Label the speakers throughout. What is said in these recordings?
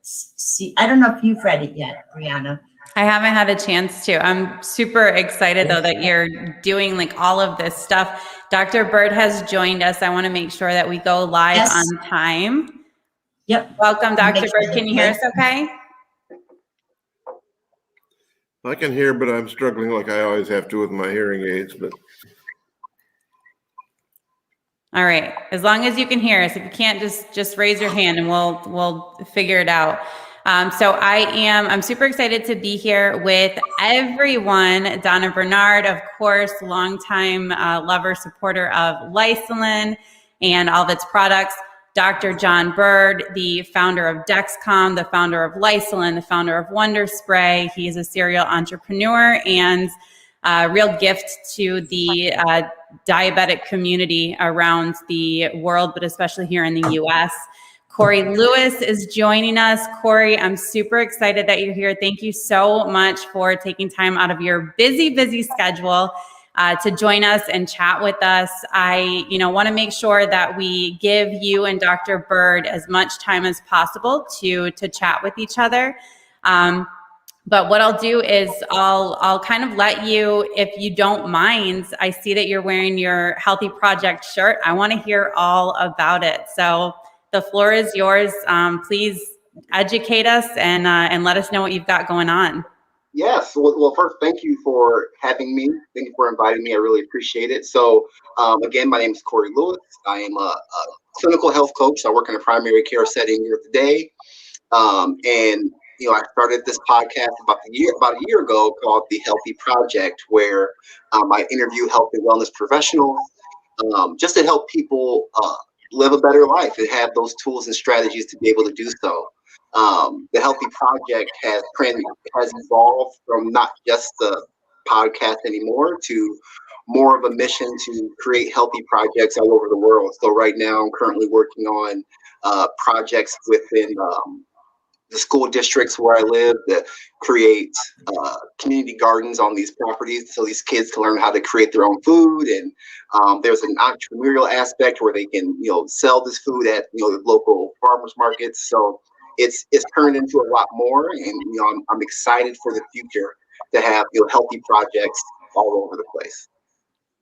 Speaker 1: see. I don't know if you've read it yet, Brianna.
Speaker 2: I haven't had a chance to. I'm super excited though that you're doing like all of this stuff. Dr. Burd has joined us. I want to make sure that we go live on time.
Speaker 1: Yep.
Speaker 2: Welcome, Dr. Burd. Can you hear us okay?
Speaker 3: I can hear, but I'm struggling like I always have to with my hearing aids. But
Speaker 2: all right, as long as you can hear us. If you can't, just raise your hand and we'll figure it out. So I'm super excited to be here with everyone. Donna Bernard, of course, longtime lover, supporter of Lysulin and all of its products. Dr. John Burd, the founder of Dexcom, the founder of Lysulin, the founder of Wonder Spray. He's a serial entrepreneur and a real gift to the diabetic community around the world, but especially here in the US. Corey Lewis is joining us. Corey, I'm super excited that you're here. Thank you so much for taking time out of your busy schedule to join us and chat with us. I want to make sure that we give you and Dr. Burd as much time as possible to chat with each other. But what I'll do is I'll kind of let you, if you don't mind, I see that you're wearing your Healthy Project shirt. I want to hear all about it. So the floor is yours. Please educate us and let us know what you've got going on.
Speaker 4: Yes. Well, first, thank you for having me. Thank you for inviting me. I really appreciate it. So, again, my name is Corey Lewis. I am a clinical health coach. I work in a primary care setting here today. And I started this podcast about a year ago called The Healthy Project, where I interview health and wellness professionals just to help people live a better life and have those tools and strategies to be able to do so. The Healthy Project has evolved from not just the podcast anymore to more of a mission to create healthy projects all over the world. So right now I'm currently working on projects within the school districts where I live that create community gardens on these properties so these kids can learn how to create their own food. And there's an entrepreneurial aspect where they can, sell this food at, the local farmers markets. So it's turned into a lot more. And, I'm excited for the future to have, healthy projects all over the place.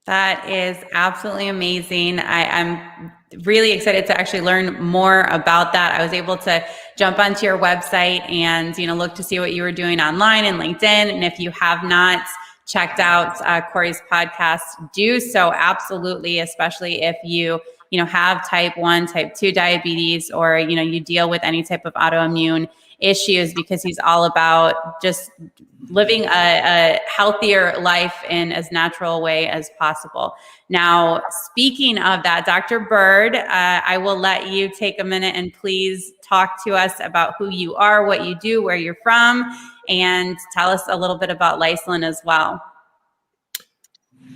Speaker 2: That is absolutely amazing. I'm really excited to actually learn more about that. I was able to jump onto your website and, look to see what you were doing online and LinkedIn. And if you have not checked out Corey's podcast, do so absolutely, especially if you have type 1, type 2 diabetes, or, you deal with any type of autoimmune issues, because he's all about just living a healthier life in as natural a way as possible. Now, speaking of that, Dr. Burd, I will let you take a minute and please talk to us about who you are, what you do, where you're from, and tell us a little bit about Lysulin as well.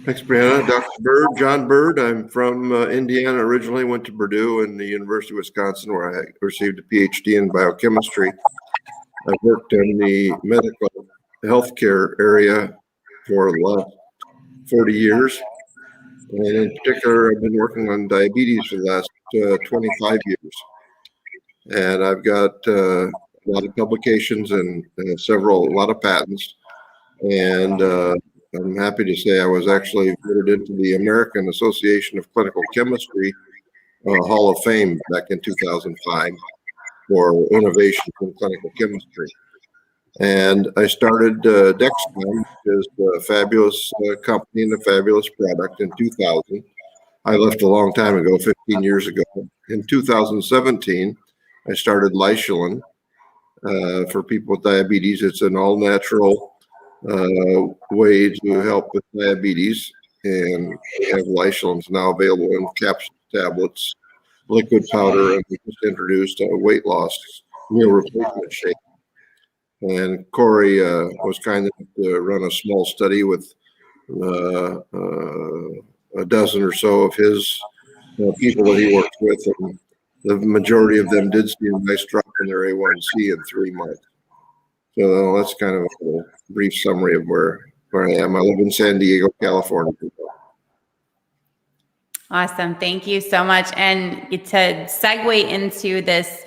Speaker 3: Thanks, Brianna. Dr. Burd, John Burd. I'm from Indiana originally, went to Purdue and the University of Wisconsin, where I received a PhD in biochemistry. I've worked in the medical healthcare area for the last 40 years. And in particular, I've been working on diabetes for the last 25 years. And I've got a lot of publications and a lot of patents. And I'm happy to say I was actually voted into the American Association of Clinical Chemistry Hall of Fame back in 2005 for innovations in clinical chemistry. And I started Dexcom, which is a fabulous company and a fabulous product, in 2000. I left a long time ago, 15 years ago. In 2017, I started Lysulin for people with diabetes. It's an all-natural way to help with diabetes, and we have Lysulins now available in capsules, tablets, liquid powder, and we just introduced a weight loss meal replacement shake. And Corey was kind enough to run a small study with a dozen or so of his people that he worked with, and the majority of them did see a nice drop in their A1C in 3 months. So that's kind of a brief summary of where I am. I live in San Diego, California.
Speaker 2: Awesome. Thank you so much. And to segue into this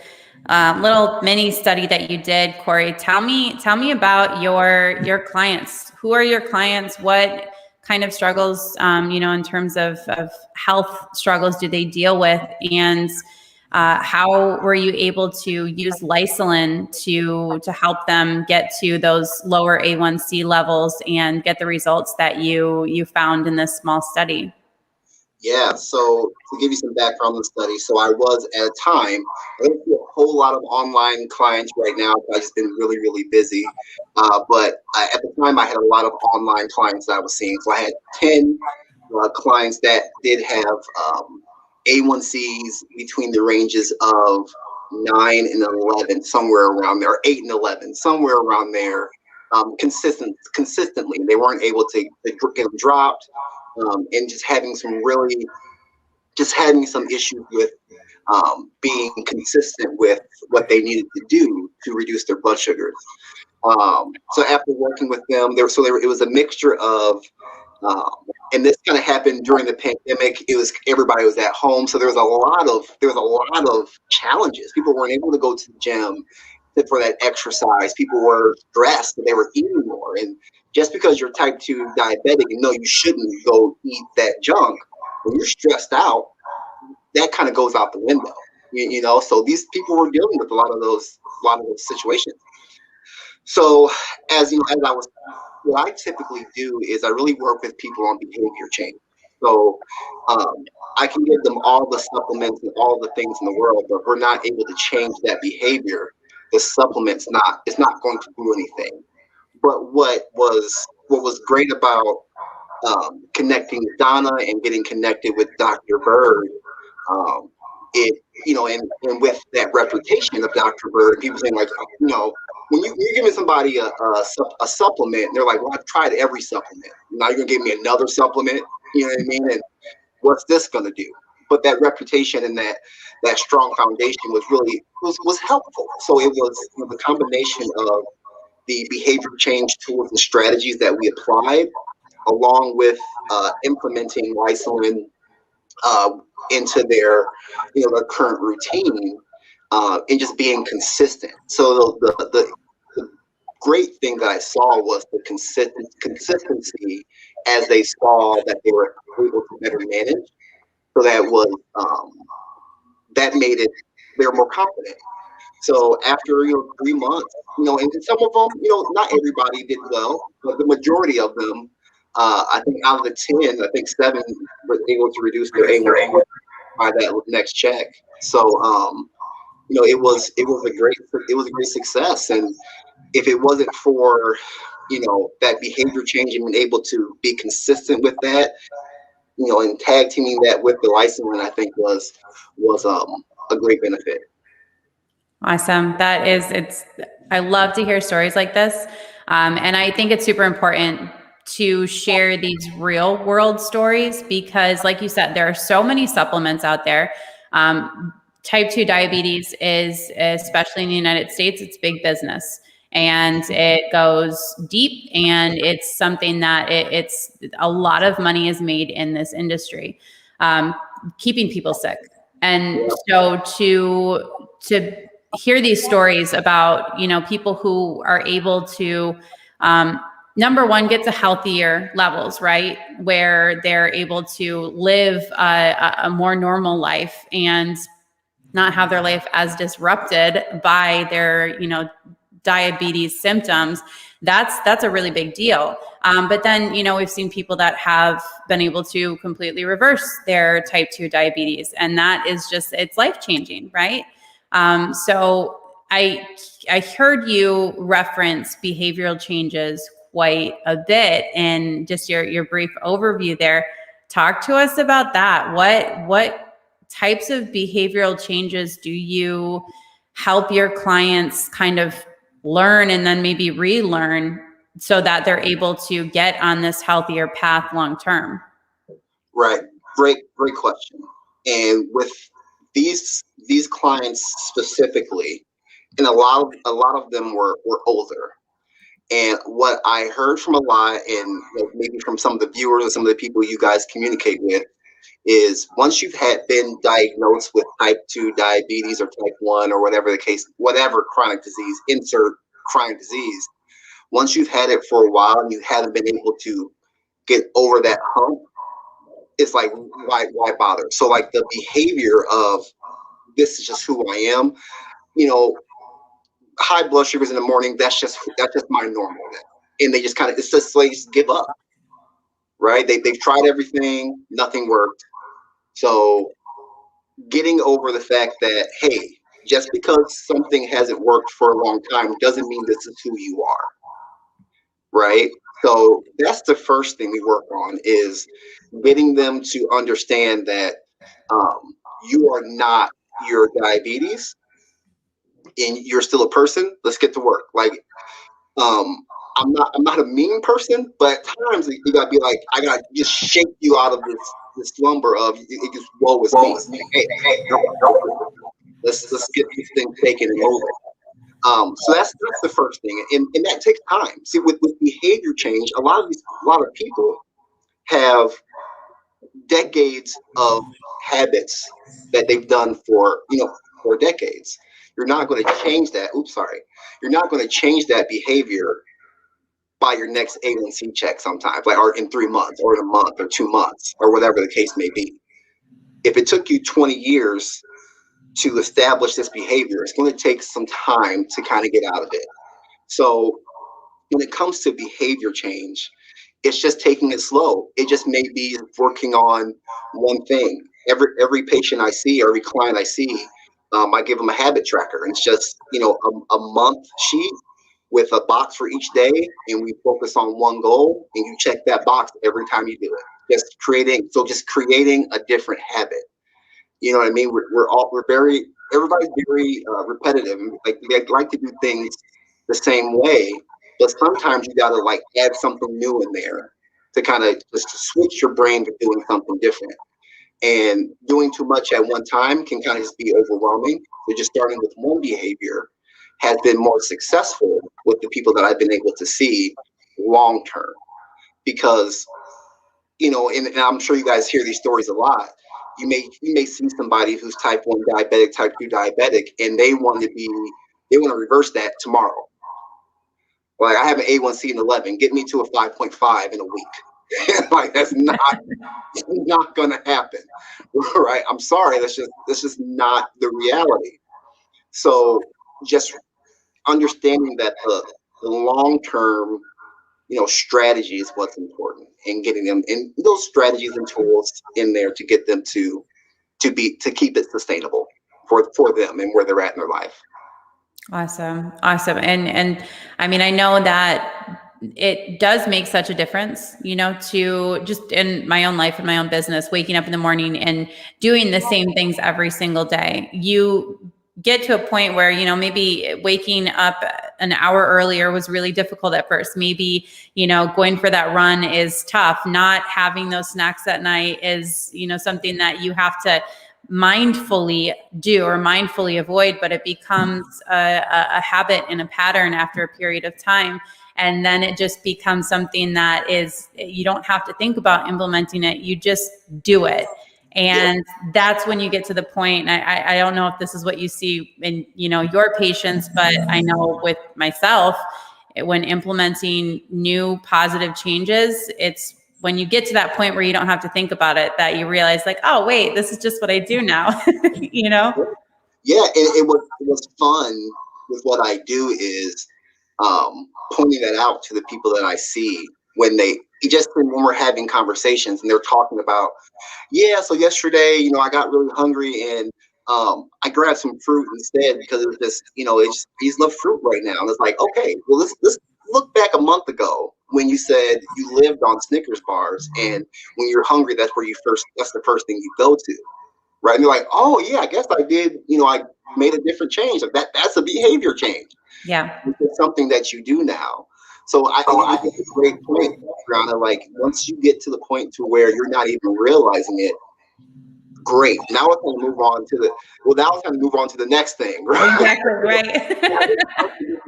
Speaker 2: little mini study that you did, Corey. Tell me about your clients. Who are your clients? What kind of struggles, in terms of health struggles do they deal with? And how were you able to use Lysulin to help them get to those lower A1C levels and get the results that you found in this small study?
Speaker 4: Yeah, so to give you some background on the study, so I was at a time, I don't see a whole lot of online clients right now. I've just been really, really busy. But at the time, I had a lot of online clients that I was seeing. So I had 10 clients that did have A1Cs between the ranges of 9 and 11, somewhere around there, or 8 and 11, somewhere around there, consistently. They weren't able to get them dropped. And just having some issues with being consistent with what they needed to do to reduce their blood sugars. So after working with them, it was a mixture of, and this kind of happened during the pandemic. Everybody was at home, so there was a lot of challenges. People weren't able to go to the gym for that exercise. People were stressed, and they were eating more. And just because you're type 2 diabetic and know you shouldn't go eat that junk, when you're stressed out, that kind of goes out the window. So these people were dealing with a lot of those situations. So what I typically do is I really work with people on behavior change. So I can give them all the supplements and all the things in the world, but if we're not able to change that behavior, the supplement's not going to do anything. But what was great about connecting with Donna and getting connected with Dr. Burd, and with that reputation of Dr. Burd, people saying like, when you're giving somebody a supplement, they're like, well, I've tried every supplement. Now you're gonna give me another supplement, you know what I mean? And what's this gonna do? But that reputation and that strong foundation was helpful. So it was the combination of the behavior change tools and strategies that we applied, along with implementing Lysulin into their current routine, and just being consistent. So the great thing that I saw was the consistency as they saw that they were able to better manage. So that made it, they were more confident. So after 3 months, and some of them, not everybody did well, but the majority of them, I think out of the 10, I think 7 were able to reduce their A1C by that next check. So it was a great success. And if it wasn't for that behavior change and being able to be consistent with that, and tag teaming that with the Lysulin, I think was a great benefit.
Speaker 2: Awesome. I love to hear stories like this. And I think it's super important to share these real world stories because, like you said, there are so many supplements out there. Type 2 diabetes is, especially in the United States, it's big business. And it goes deep, and it's something that it's a lot of money is made in this industry, keeping people sick. And so to hear these stories about, people who are able to, number one, get to healthier levels, right? Where they're able to live a more normal life and not have their life as disrupted by their, diabetes symptoms. That's a really big deal. But then, we've seen people that have been able to completely reverse their type 2 diabetes. And that is just, it's life-changing, right? So I heard you reference behavioral changes quite a bit in just your brief overview there. Talk to us about that. What types of behavioral changes do you help your clients kind of learn and then maybe relearn so that they're able to get on this healthier path long term?
Speaker 4: Right. Great question. And with these clients specifically, and a lot of them were older. And what I heard from a lot, and maybe from some of the viewers and some of the people you guys communicate with, is once you've been diagnosed with type 2 diabetes or type 1 or whatever the case, whatever chronic disease, insert chronic disease, once you've had it for a while and you haven't been able to get over that hump, it's like, why bother? So like the behavior of this is just who I am, you know, high blood sugars in the morning, that's just my normal. And they just kind of, it's just like, just give up, right? They've tried everything, nothing worked. So getting over the fact that, hey, just because something hasn't worked for a long time doesn't mean this is who you are, right? So that's the first thing we work on, is getting them to understand that you are not your diabetes and you're still a person. Let's get to work. Like, I'm not a mean person, but at times you gotta be like, I gotta just shake you out of this slumber of it just woe is me. Hey, no. Let's get this thing taken and over. So that's the first thing, and that takes time. See, with behavior change, a lot of people have decades of habits that they've done for decades. You're not going to change that. You're not going to change that behavior by your next A1C check sometimes, like, or in 3 months, or in a month, or 2 months, or whatever the case may be. If it took you 20 years to establish this behavior, it's going to take some time to kind of get out of it. So when it comes to behavior change, it's just taking it slow. It just may be working on one thing. Every patient I see, every client I see, I give them a habit tracker, and it's just a month sheet with a box for each day, and we focus on one goal, and you check that box every time you do it. Just creating a different habit. You know what I mean? Everybody's very repetitive. Like, they like to do things the same way, but sometimes you gotta like add something new in there to kind of just switch your brain to doing something different. And doing too much at one time can kind of just be overwhelming. So just starting with one behavior has been more successful with the people that I've been able to see long term, because and I'm sure you guys hear these stories a lot. You may see somebody who's type 1 diabetic, type 2 diabetic, and they want to reverse that tomorrow. Like, I have an A1C in 11, get me to a 5.5 in a week. Like, that's not gonna happen, right? I'm sorry, that's just not the reality. So just understanding that the long-term strategy is what's important, and getting them in those strategies and tools in there to get them to keep it sustainable for them and where they're at in their life.
Speaker 2: Awesome. And I mean, I know that it does make such a difference, to just in my own life and my own business, waking up in the morning and doing the same things every single day. You get to a point where, maybe waking up an hour earlier was really difficult at first. Maybe, going for that run is tough. Not having those snacks at night is, something that you have to mindfully do or mindfully avoid, but it becomes a habit and a pattern after a period of time. And then it just becomes something that you don't have to think about implementing it. You just do it. And that's when you get to the point, and I don't know if this is what you see in, your patients, but I know with myself, when implementing new positive changes, it's when you get to that point where you don't have to think about it, that you realize like, oh, wait, this is just what I do now, Yeah,
Speaker 4: and what's fun with what I do is pointing that out to the people that I see when we're having conversations and they're talking about, so yesterday, I got really hungry and I grabbed some fruit instead because it's just, I just love fruit right now. And it's like, okay, well, let's look back a month ago when you said you lived on Snickers bars, and when you're hungry, that's the first thing you go to, right? And you're like, oh yeah, I guess I did, I made a different change. Like that's a behavior change.
Speaker 2: Yeah.
Speaker 4: It's something that you do now. So I think it's a great point, Brianna. Like, once you get to the point to where you're not even realizing it, great. Now it's going to move on to the next thing, right?
Speaker 2: Exactly right.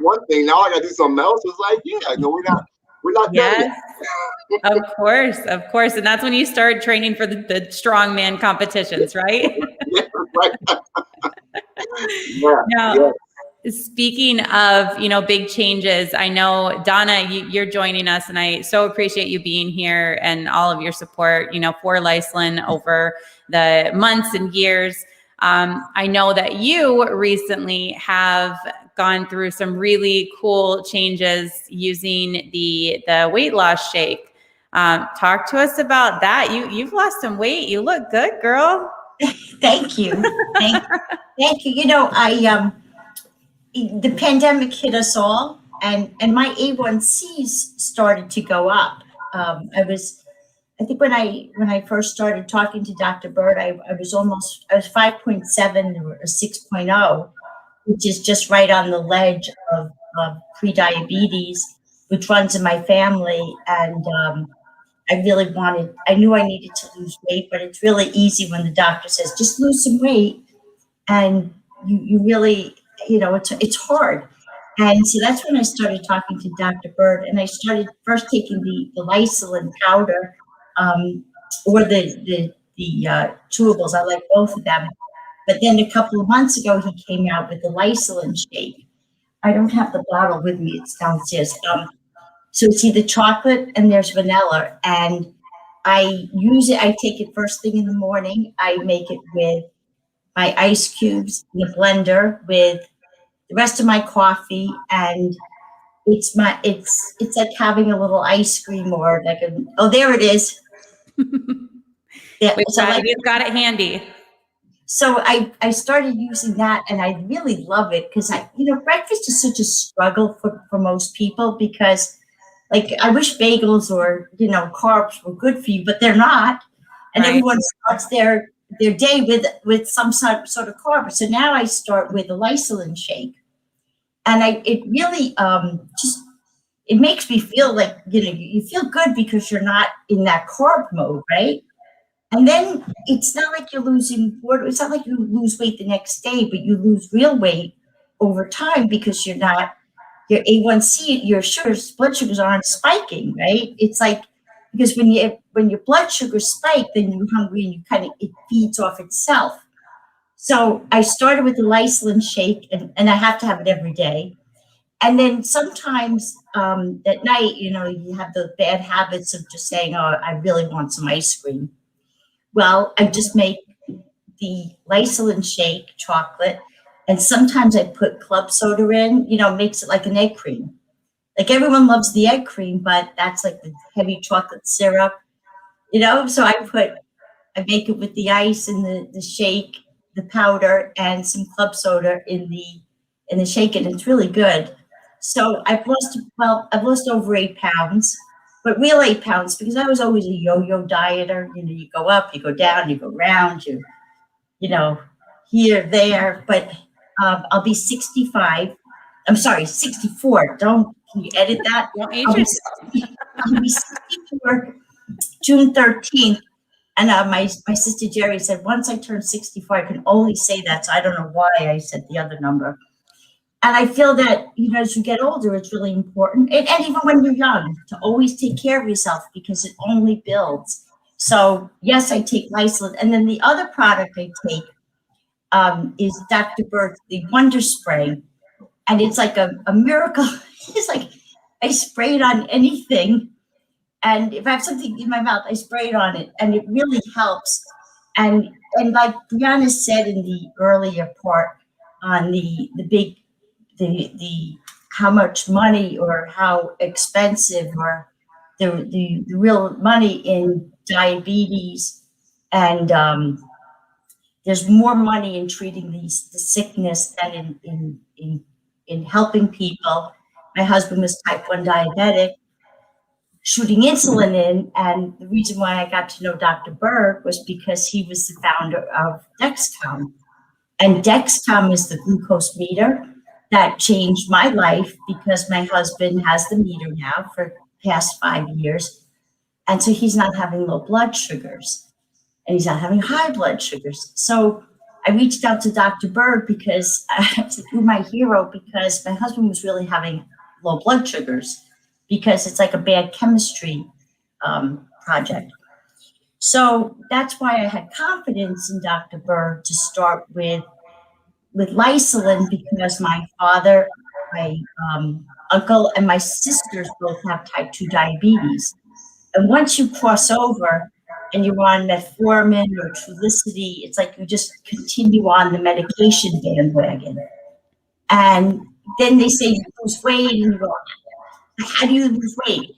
Speaker 4: One thing, now I got to do something else. It's like, we're We're not done yet.
Speaker 2: Yes, of course. And that's when you start training for the strongman competitions, right?
Speaker 4: Yeah, right. Yeah,
Speaker 2: Now,
Speaker 4: yeah.
Speaker 2: speaking of, big changes, I know, Donna, you're joining us, and I so appreciate you being here and all of your support, for Lysulin over the months and years. I know that you recently have gone through some really cool changes using the weight loss shake. Talk to us about that. You've lost some weight. You look good, girl.
Speaker 1: Thank you. Thank you. The pandemic hit us all, and my A1Cs started to go up. I think when I first started talking to Dr. Burd, I was 5.7 or 6.0, which is just right on the ledge of prediabetes, which runs in my family. And I knew I needed to lose weight, but it's really easy when the doctor says, just lose some weight. And you really, it's hard. And so that's when I started talking to Dr. Burd, and I started first taking the Lysulin powder, or the chewables. I like both of them. But then a couple of months ago, he came out with the Lysulin shake. I don't have the bottle with me; it's downstairs. So see the chocolate, and there's vanilla, and I use it. I take it first thing in the morning. I make it with my ice cubes in a blender with the rest of my coffee, and it's like having a little ice cream, or like there it is. Yeah,
Speaker 2: We've got it handy.
Speaker 1: So I started using that, and I really love it because breakfast is such a struggle for most people, because I wish bagels or carbs were good for you, but they're not, and
Speaker 2: Right.
Speaker 1: Everyone starts their day with some sort of carb. So now I start with a Lysulin shake, and it really it makes me feel like you feel good because you're not in that carb mode, right? And then it's not like you're losing water. It's not like you lose weight the next day, but you lose real weight over time because your A1C, your blood sugars aren't spiking, right? It's like, because when your blood sugars spike, then you're hungry and it feeds off itself. So I started with the Lysulin shake, and I have to have it every day. And then sometimes at night, you have the bad habits of just saying, oh, I really want some ice cream. Well, I just make the Lysulin shake chocolate, and sometimes I put club soda in, makes it like an egg cream. Like everyone loves the egg cream, but that's like the heavy chocolate syrup, so I make it with the ice and the shake, the powder, and some club soda in the shake, and it's really good. So I've lost over 8 pounds. But real 8 pounds, because I was always a yo-yo dieter. You go up, you go down, you go round, here, there. But I'll be 65. I'm sorry, 64. Can you edit that? I'll be 64 June 13th. And my sister Jerry said, once I turn 64, I can only say that. So I don't know why I said the other number. And I feel that, as you get older, it's really important, and even when you're young, to always take care of yourself, because it only builds. So yes, I take Lysulin. And then the other product I take is Dr. Burd, the Wonder Spray. And it's like a miracle. It's like I spray it on anything. And if I have something in my mouth, I spray it on it, and it really helps. And like Brianna said in the earlier part on the how much money or how expensive, or the real money in diabetes, and there's more money in treating the sickness than in helping people. My husband was type 1 diabetic, shooting insulin in, and the reason why I got to know Dr. Burd was because he was the founder of Dexcom, and Dexcom is the glucose meter that changed my life, because my husband has the meter now for the past 5 years. And so he's not having low blood sugars, and he's not having high blood sugars. So I reached out to Dr. Burd because you're my hero, because my husband was really having low blood sugars. because it's like a bad chemistry project. So that's why I had confidence in Dr. Burd to start with Lysulin, because my father, my uncle, and my sisters both have type 2 diabetes. And once you cross over and you're on metformin or Trulicity, it's like you just continue on the medication bandwagon. And then they say you lose weight, and you go, how do you lose weight?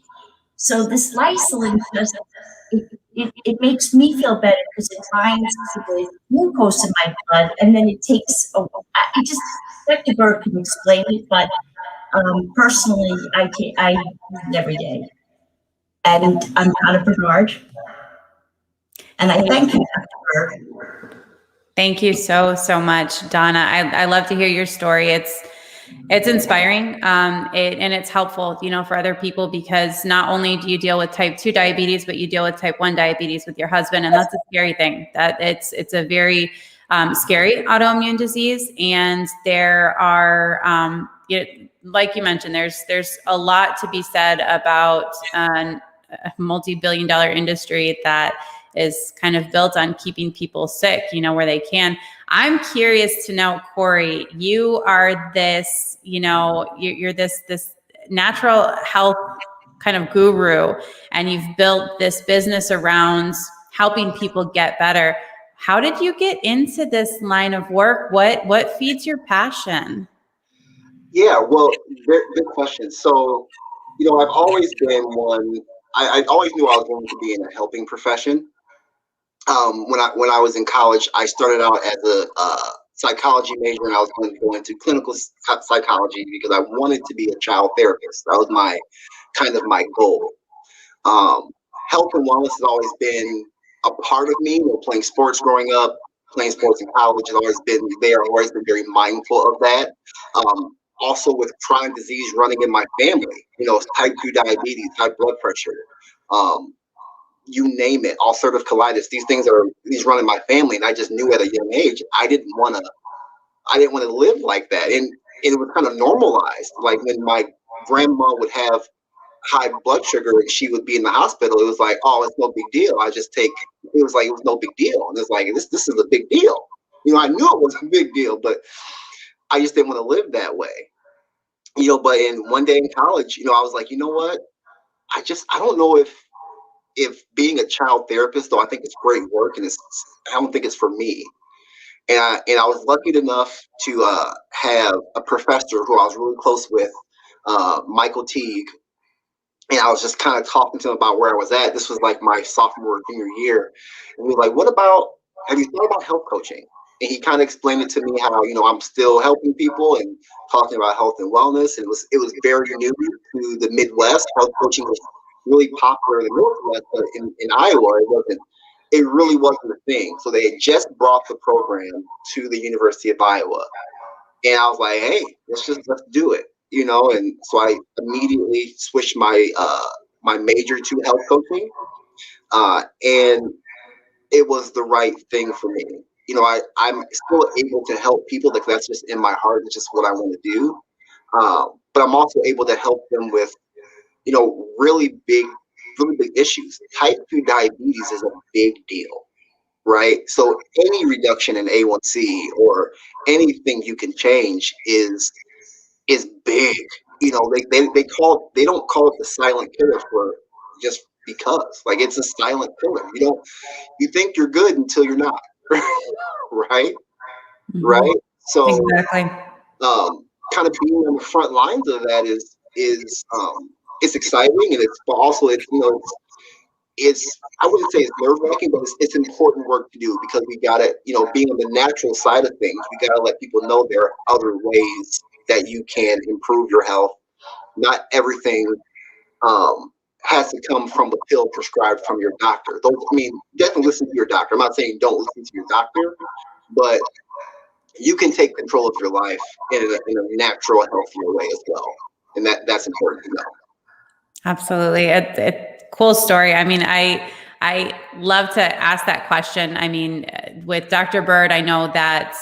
Speaker 1: So this Lysulin just, it makes me feel better because it binds to the glucose in my blood, and then it takes, it just, Dr. Burd can explain it, but personally, I use it every day. And I'm Donna Bernard, and I thank you, Dr. Burd.
Speaker 2: Thank you so much, Donna. I love to hear your story. It's inspiring, and it's helpful, you know, for other people, because not only do you deal with type 2 diabetes, but you deal with type 1 diabetes with your husband, and that's a scary thing. That it's a very scary autoimmune disease, and there are, like you mentioned, there's a lot to be said about a multi-billion-dollar industry that is kind of built on keeping people sick, you know, where they can. I'm curious to know, Corey, you are this, you know, you're this natural health kind of guru, and you've built this business around helping people get better. How did you get into this line of work? What feeds your passion?
Speaker 4: Yeah, well, good question. So, you know, I've always been one. I always knew I was going to be in a helping profession. When I was in college, I started out as a psychology major, and I was going to go into clinical psychology because I wanted to be a child therapist. That was my goal. Health and wellness has always been a part of me. You know, playing sports growing up, playing sports in college has always been there. I've always been very mindful of that. Also, with chronic disease running in my family, you know, type 2 diabetes, high blood pressure, you name it, ulcerative colitis. These run in my family, and I just knew at a young age I didn't want to live like that, and it was kind of normalized. Like when my grandma would have high blood sugar and she would be in the hospital, it was like, oh, it's no big deal. It was like, it was no big deal, and it's like this is a big deal. You know, I knew it was a big deal, but I just didn't want to live that way. You know, but one day in college, you know, I was like, you know what? I don't know if being a child therapist, though I think it's great work, and I don't think it's for me. And I was lucky enough to have a professor who I was really close with, Michael Teague, and I was just kind of talking to him about where I was at. This was like my sophomore or junior year, and we were like, have you thought about health coaching? And he kind of explained it to me how, you know, I'm still helping people and talking about health and wellness. And it was very new to the Midwest. Health coaching was really popular in the Northwest, but in Iowa, it really wasn't a thing. So they had just brought the program to the University of Iowa. And I was like, hey, let's do it, you know? And so I immediately switched my major to health coaching. And it was the right thing for me. You know, I'm still able to help people because that's just in my heart. It's just what I want to do. But I'm also able to help them with, you know, really big issues. Type 2 diabetes is a big deal, right? So any reduction in A1C or anything you can change is big. You know, they don't call it the silent killer for just because. Like, it's a silent killer. You think you're good until you're not. Right?
Speaker 2: Mm-hmm.
Speaker 4: Right? So
Speaker 2: exactly.
Speaker 4: Kind of being on the front lines of that is it's exciting, and it's I wouldn't say it's nerve-wracking, but it's important work to do, because we gotta, you know, being on the natural side of things, we gotta let people know there are other ways that you can improve your health. Not everything has to come from a pill prescribed from your doctor. Definitely listen to your doctor. I'm not saying don't listen to your doctor, but you can take control of your life in a natural, healthier way as well. And that's important to know.
Speaker 2: Absolutely. It's cool story. I mean, I love to ask that question. I mean, with Dr. Burd, I know that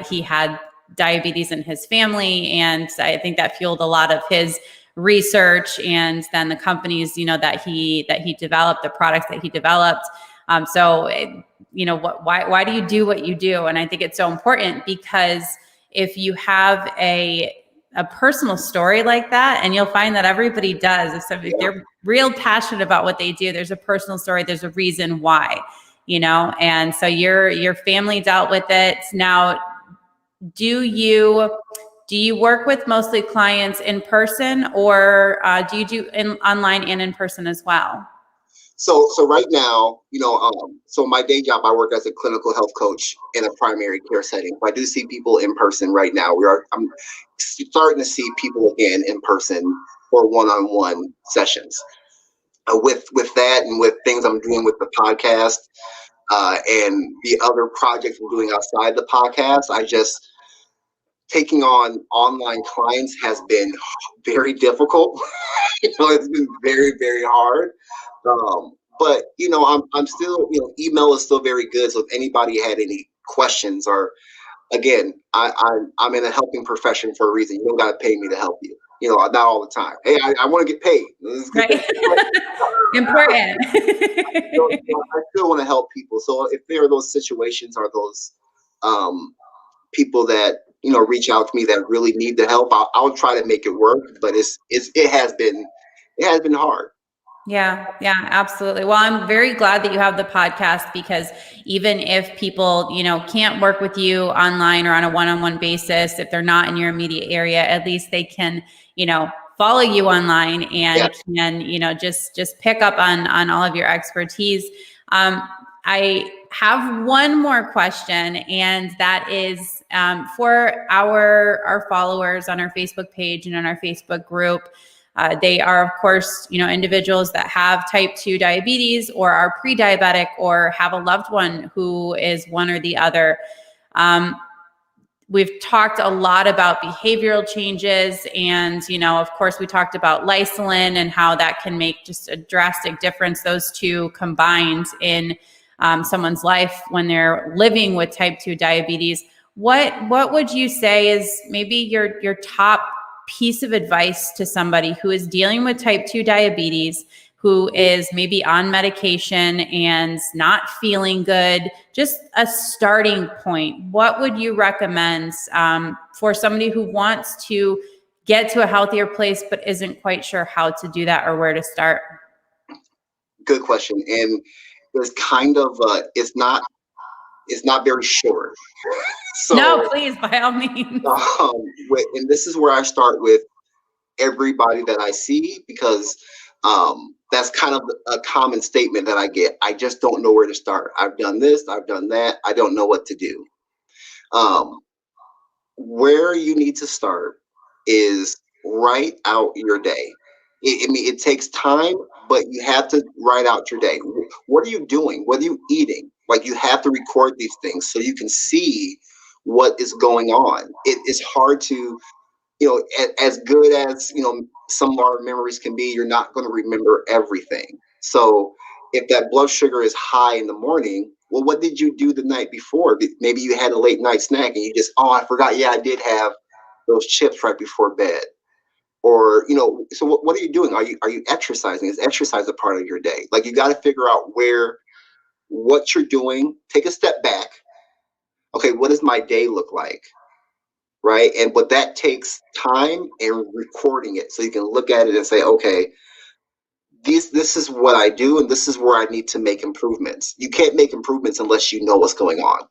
Speaker 2: he had diabetes in his family, and I think that fueled a lot of his research and then the companies, that he developed, the products that he developed. Why do you do what you do? And I think it's so important because if you have a personal story like that, and you'll find that everybody does, if they're real passionate about what they do, there's a personal story, there's a reason why, and so your family dealt with it. Now, do you work with mostly clients in person, or do you do online and in person as well?
Speaker 4: So right now, so my day job, I work as a clinical health coach in a primary care setting. I do see people in person right now. I'm starting to see people again in person for one-on-one sessions. With that and with things I'm doing with the podcast and the other projects I'm doing outside the podcast, taking on online clients has been very difficult. It's been very, very hard. But I'm still, email is still very good. So if anybody had any questions, or again, I'm in a helping profession for a reason. You don't got to pay me to help you. Not all the time. Hey, I want to get paid.
Speaker 2: Right. Important.
Speaker 4: I still want to help people. So if there are those situations or those people that reach out to me that really need the help, I'll try to make it work. But it has been hard.
Speaker 2: Yeah, absolutely. Well, I'm very glad that you have the podcast, because even if people, can't work with you online or on a one-on-one basis, if they're not in your immediate area, at least they can, follow you online and can, just pick up on all of your expertise. I have one more question, and that is for our followers on our Facebook page and on our Facebook group. They are, of course, individuals that have type 2 diabetes or are pre-diabetic or have a loved one who is one or the other. We've talked a lot about behavioral changes, and, of course, we talked about Lysulin and how that can make just a drastic difference, those two combined in someone's life when they're living with type 2 diabetes. What would you say is maybe your top piece of advice to somebody who is dealing with type 2 diabetes, who is maybe on medication and not feeling good, just a starting point? What would you recommend for somebody who wants to get to a healthier place but isn't quite sure how to do that or where to start?
Speaker 4: Good question. And there's kind of it's not very short. So,
Speaker 2: no, please, by all means.
Speaker 4: And this is where I start with everybody that I see, because that's kind of a common statement that I get. I just don't know where to start. I've done this, I've done that. I don't know what to do. Where you need to start is write out your day. It takes time, but you have to write out your day. What are you doing? What are you eating? Like, you have to record these things so you can see what is going on. It is hard to, as good as, some of our memories can be, you're not going to remember everything. So if that blood sugar is high in the morning, well, what did you do the night before? Maybe you had a late night snack and you just, I forgot. Yeah, I did have those chips right before bed. Or, so what are you doing? Are you exercising? Is exercise a part of your day? Like, you got to figure out what you're doing. Take a step back. Okay, what does my day look like? Right? But that takes time and recording it so you can look at it and say, okay, this is what I do, and this is where I need to make improvements. You can't make improvements unless you know what's going on.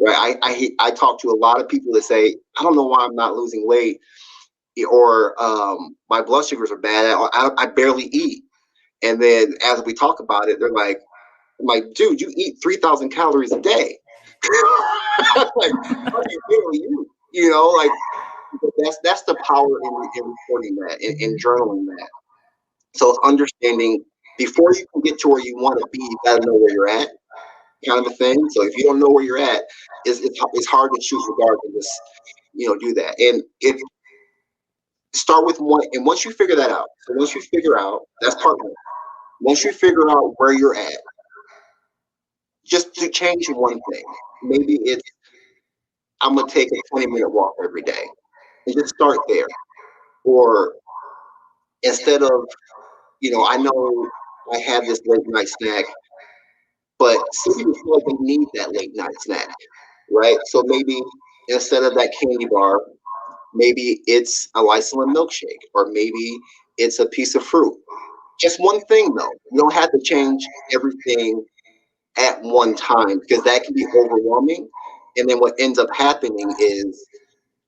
Speaker 4: Right? I talk to a lot of people that say, I don't know why I'm not losing weight, or my blood sugars are bad. I barely eat. And then as we talk about it, they're like, dude, you eat 3,000 calories a day. Like, how do you barely eat? That's the power in recording that, in journaling that. So understanding, before you can get to where you want to be, you got to know where you're at, kind of a thing. So if you don't know where you're at, it's hard to choose regardless. Do that. And if start with one, and once you figure that out, that's part one. Once you figure out where you're at, just to change one thing. Maybe it's, I'm going to take a 20-minute walk every day, and just start there. Or instead of, I know I have this late night snack, but some people feel like they need that late night snack, right? So maybe instead of that candy bar, maybe it's a Lysulin milkshake, or maybe it's a piece of fruit. Just one thing though. You don't have to change everything at one time, because that can be overwhelming. And then what ends up happening is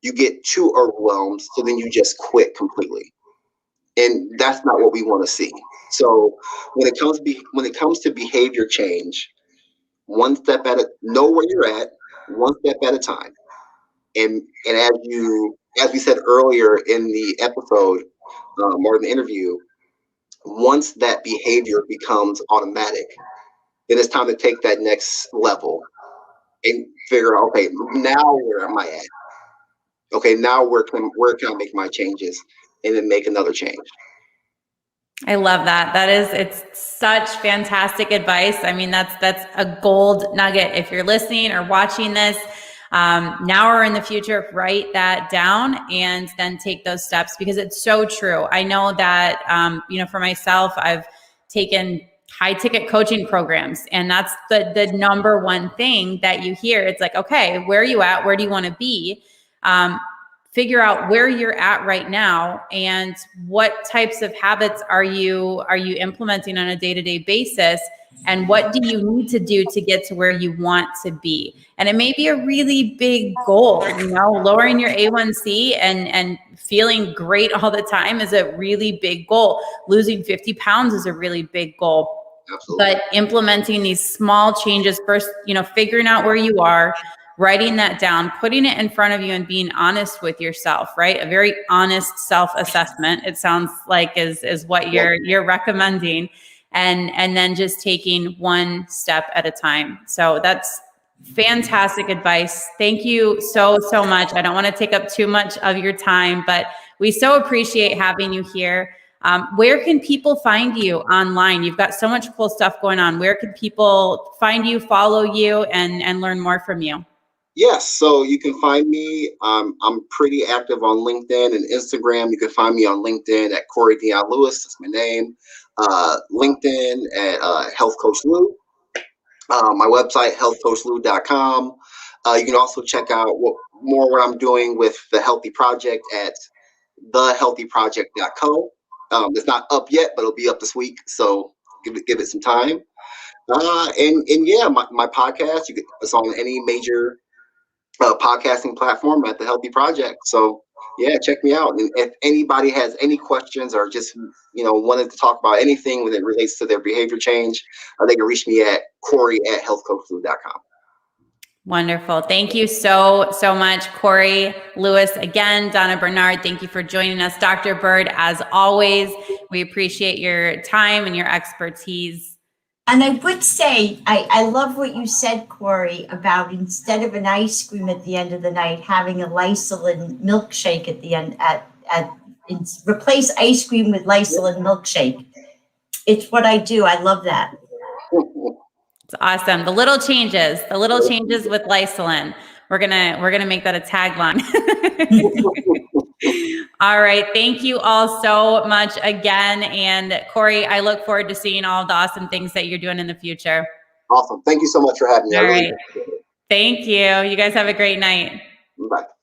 Speaker 4: you get too overwhelmed, so then you just quit completely. And that's not what we want to see. So when it comes to behavior change, one step at a know where you're at, one step at a time. And as we said earlier in the episode, or in the interview, once that behavior becomes automatic, then it's time to take that next level and figure out, okay, now where am I at? Okay, now where can I make my changes, and then make another change.
Speaker 2: I love that. It's such fantastic advice. I mean, that's a gold nugget. If you're listening or watching this, now or in the future, write that down and then take those steps, because it's so true. I know that, for myself, I've taken high ticket coaching programs, and that's the number one thing that you hear. It's like, okay, where are you at? Where do you want to be? Figure out where you're at right now, and what types of habits are you implementing on a day-to-day basis, and what do you need to do to get to where you want to be. And it may be a really big goal, lowering your A1C and feeling great all the time is a really big goal. Losing 50 pounds is a really big goal. Absolutely. But implementing these small changes first, figuring out where you are, writing that down, putting it in front of you, and being honest with yourself, right? A very honest self-assessment, it sounds like is what you're recommending. And then just taking one step at a time. So that's fantastic advice. Thank you so much. I don't want to take up too much of your time, but we so appreciate having you here. Where can people find you online? You've got so much cool stuff going on. Where can people find you, follow you, and learn more from you?
Speaker 4: Yes, so you can find me. I'm pretty active on LinkedIn and Instagram. You can find me on LinkedIn at Corey Dion Lewis. That's my name. LinkedIn at Health Coach Lou. My website, healthcoachlou.com. You can also check out what I'm doing with the Healthy Project at thehealthyproject.co. It's not up yet, but it'll be up this week, so give it some time. And yeah, my podcast, it's on any major podcasting platform at the Healthy Project. So yeah, check me out. And if anybody has any questions, or just wanted to talk about anything when it relates to their behavior change, they can reach me at Corey@healthcoachlou.com.
Speaker 2: Wonderful. Thank you so much, Corey Lewis. Again, Donna Bernard, thank you for joining us. Dr. Burd, as always, we appreciate your time and your expertise.
Speaker 1: And I would say, I love what you said, Corey, about instead of an ice cream at the end of the night, having a Lysulin milkshake at the end, replace ice cream with Lysulin milkshake. It's what I do. I love that.
Speaker 2: It's awesome. The little changes with Lysulin. We're gonna make that a tagline. All right. Thank you all so much again. And Corey, I look forward to seeing all of the awesome things that you're doing in the future.
Speaker 4: Awesome. Thank you so much for having me.
Speaker 2: All right. Thank you. You guys have a great night.
Speaker 4: Bye.